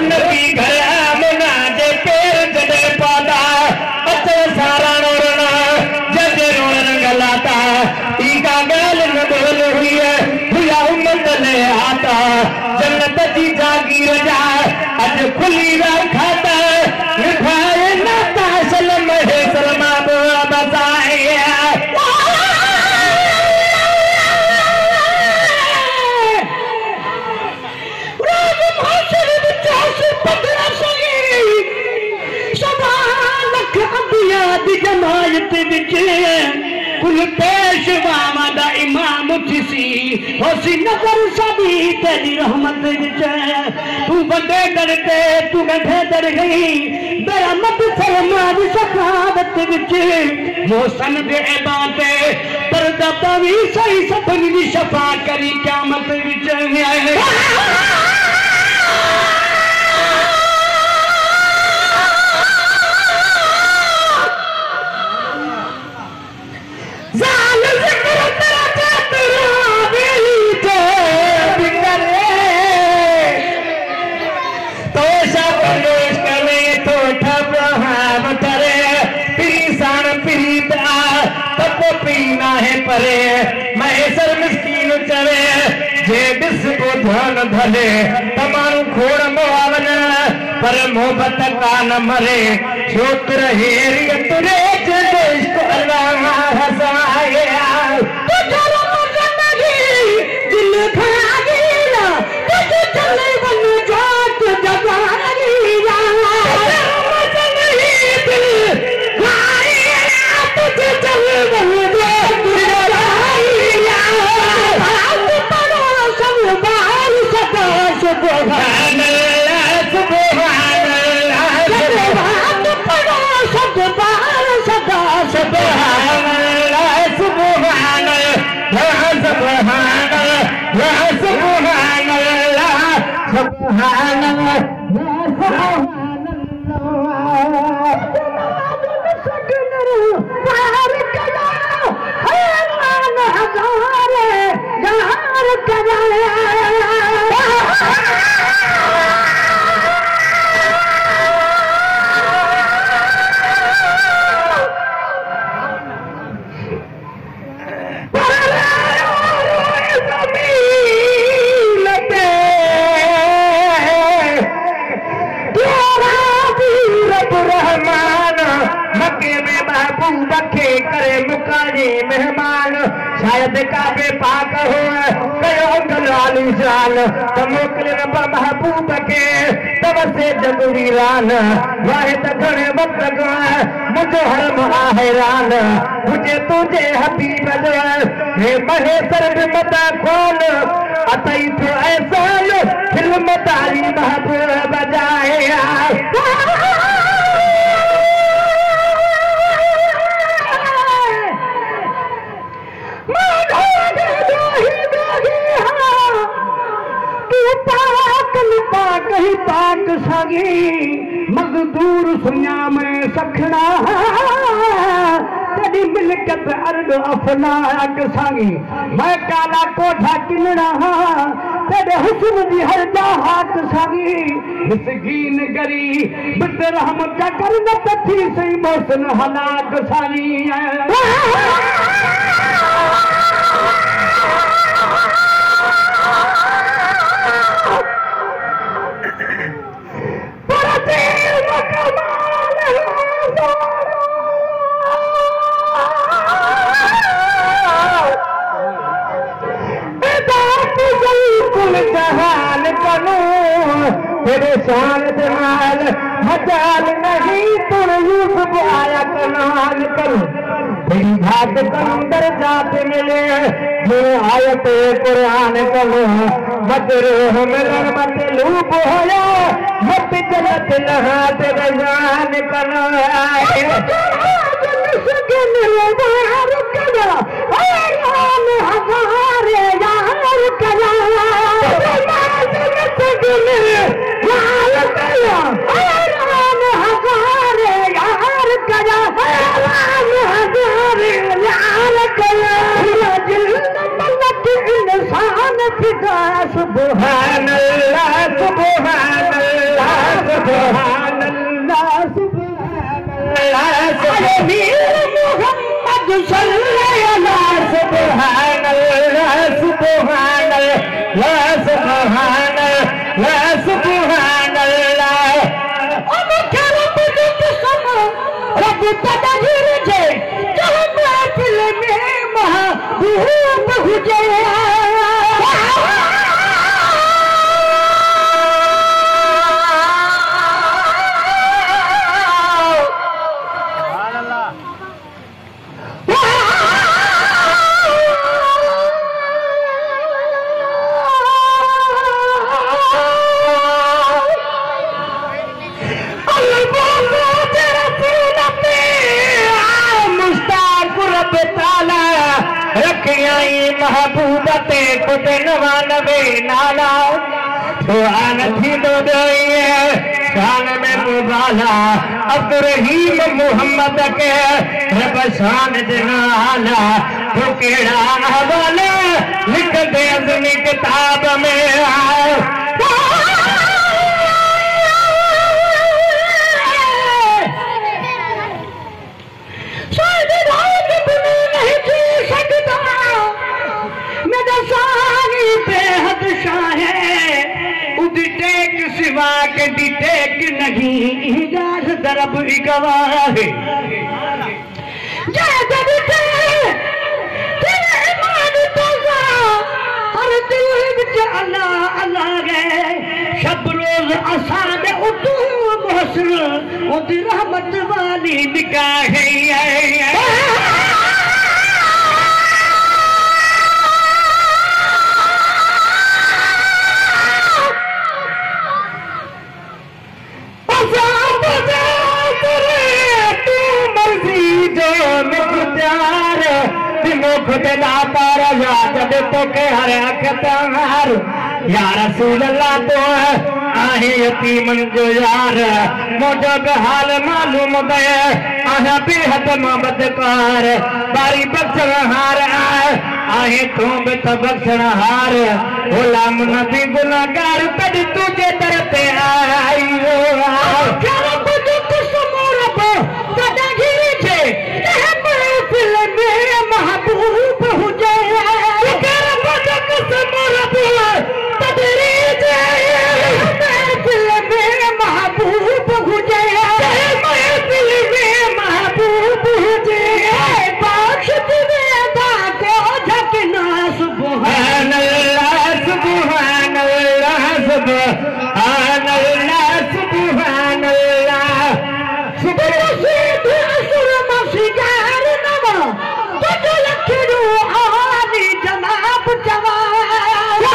नबी घर आमना जे पैर जड़े पादा अचे सारा रोना जजे रोन गलाता ईका गाल न बोल हुई है हुआ उम्मत ले आता जन्नत की जागीर जा अज खुली वा खाता निभाए नाता सलम है सलमा बताए जमायत विच कुल पेशवा दा इमाम थिसी होसी नजर सभी तेरी रहमत विच तू बंदे डरते तू गठे डर गई बरामत फरमा दी सखावत विच मोहसन दे बाते पर्दा पवी सही सपन दी शफा करी क़यामत विच परे महेसर मिस्कीन चवे जे बिस को ध्यान धले तमारू खोड़ मोवन पर मोहब्बत का न मरे छो तुरे तुरे इश्क अल्लाह हसाए तुझे जिंदगी दिल खागीला तुझे चले बन जात जगागीला तुझे चले बन सुभान अल्लाह सुभान अल्लाह सुभान अल्लाह सुभान अल्लाह सुभान करे मुकाजी मेहमान शायद काबे पाक हो कयो गलाली जान तमोकले न महबूब के तब से जग वीरान वाहिद घणे वक्त मुझो हरम हैरान मुझे तुझे हबीब हे महेसर मता खोल अतई तो ऐसा फिल्म तारी महबूब बजाए कहीं पाक सागी मजदूर सुनिया में सखना तेरी मिलकत अर्द अफलाक सागी मैं काला कोठा किनना तेरे हुस्न दी हर हाथ सागी मिसकीन गरी बिट रहमत कर न पथी सही मोहसन हलाक सागी जहान कनो तेरे शान जमाल मजाल नहीं तुम यूसुफ आया कनाल करो तेरी घाट कंदर जात मिले जो आयत कुरान करो मदरो मिलन मत लूप होया मत जलत लहात रजान कनो हमारे यार कला सुभान अल्लाह सुभान अल्लाह तदहिर जे महफिल में महबूब हुजे महबूबते खुद नवानवे नाला सुहान थी दो शान में मुबाला अब्दुर्रहीम मोहम्मद के रब शान दिनाला तो केड़ा हवाला लिख दे अपनी किताब में सिवा के डिटेक नहीं गार दरब गवाह है अल्लाह अल्लाह गए शब रोज असाद उठू मोहसिन उदी रहमत वाली निगाह है खुदा पर जब तो के हर अख्तार या रसूल अल्लाह तो आहे यतीमन जो यार मोजो हाल मालूम बे आहा बेहद मोहब्बत कार बारी बख्शण हार आहे तू बे बख्शण हार गुलाम नबी गुनाहगार तद तुझे दर पे आयो कर बुद कुसमोरब तदा गिरी छे महफिल में महबूब हुजे कर बुद कुसमोरब तदरीज महफिल में महबूब हुजे महफिल में महबूब हुजे बख्श दे दा को झकना सुभान अल्लाह सुभान अल्लाह सुभान अल्लाह सुभान अल्लाह सुभान असुर मसिगार नवा तो लखरू आली जनाब जवान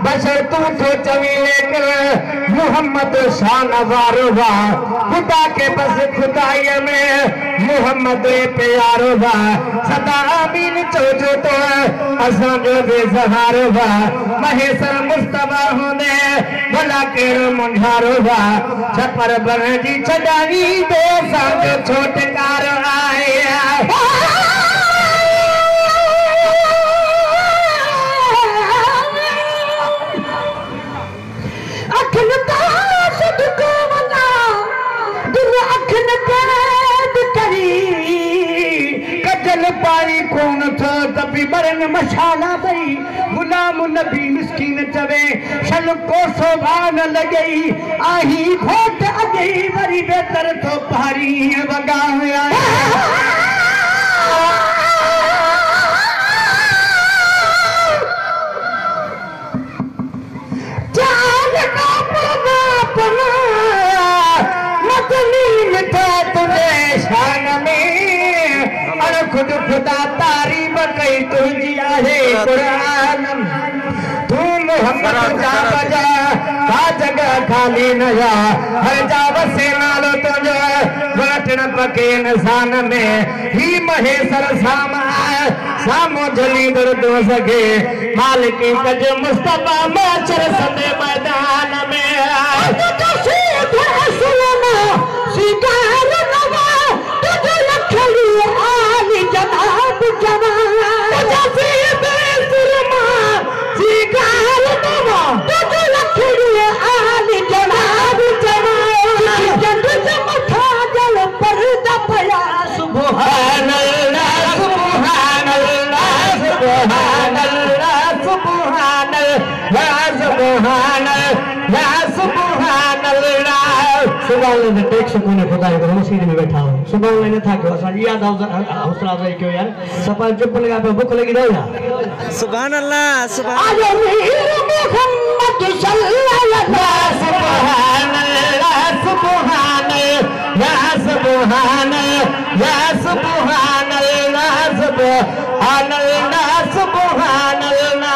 बशर तू तो चवीले कर मोहम्मद शान वारोबा खुदा के बस खुदाई में मोहम्मद प्यारोबा सदा आमीन चोजो तो असां जो बेसहारोबा महेसर मुस्तफा होने भला केर मुंझारोबा छपर बन जी छडावी दो संग छोटकार आया पाई कौन था तभी मरन मशाला दई गुलाम नबी मिस्कीन चवे शल को शोभा न लगई आही खोट अगई वरी बेहतर तो भारी वगाया जान का पना मतली मिठा तुझे शान में खुद खुदा तारीफ कई तुझी आहे कुरान तू मोहम्मद जा बजा का जगह खाली न जा हर जा वसे नालो तुझो वटन पके इंसान में ही महेसर सामो जली दर्द हो सके मालिकी कज मुस्तफा माचर संदे मैदान में तो सीध सुलमा शिकार नवा तुझ लखली जनाब जवान सुबह ले टेक सुकून खुदा को मस्जिद में बैठा हो सुबह ले न था क्यों असा याद हौसला अफजाई क्यों यार सपा चुप लगा पे भूख लगी दो यार सुभान अल्लाह सुभान मोहम्मद सल्लल्लाहु सुभान अल्लाह सुभान या सुभान या सुभान अल्लाह सुभान अल्लाह सुभान अल्लाह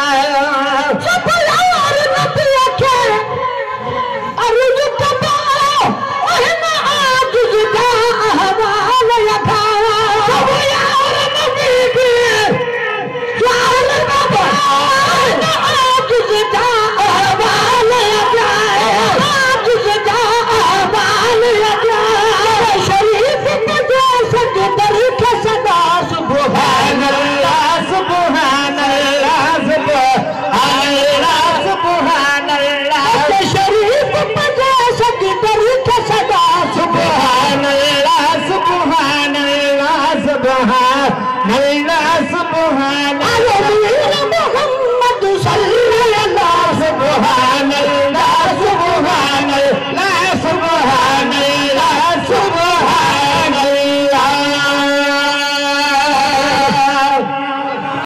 सुभान नबी के अर्ज कबा वहना आजिज का अहवाल यथा सुभान नबी के जान बाबा आजिज का अहवाल यथा आजिज का अहवाल यथा शरीफ में सजदर के सदा सुभान अल्लाह सुभान अल्लाह सुभान अल्लाह शरीफ में सजदर के सदा सुभान अल्लाह सुभान अल्लाह सुभान अल्लाह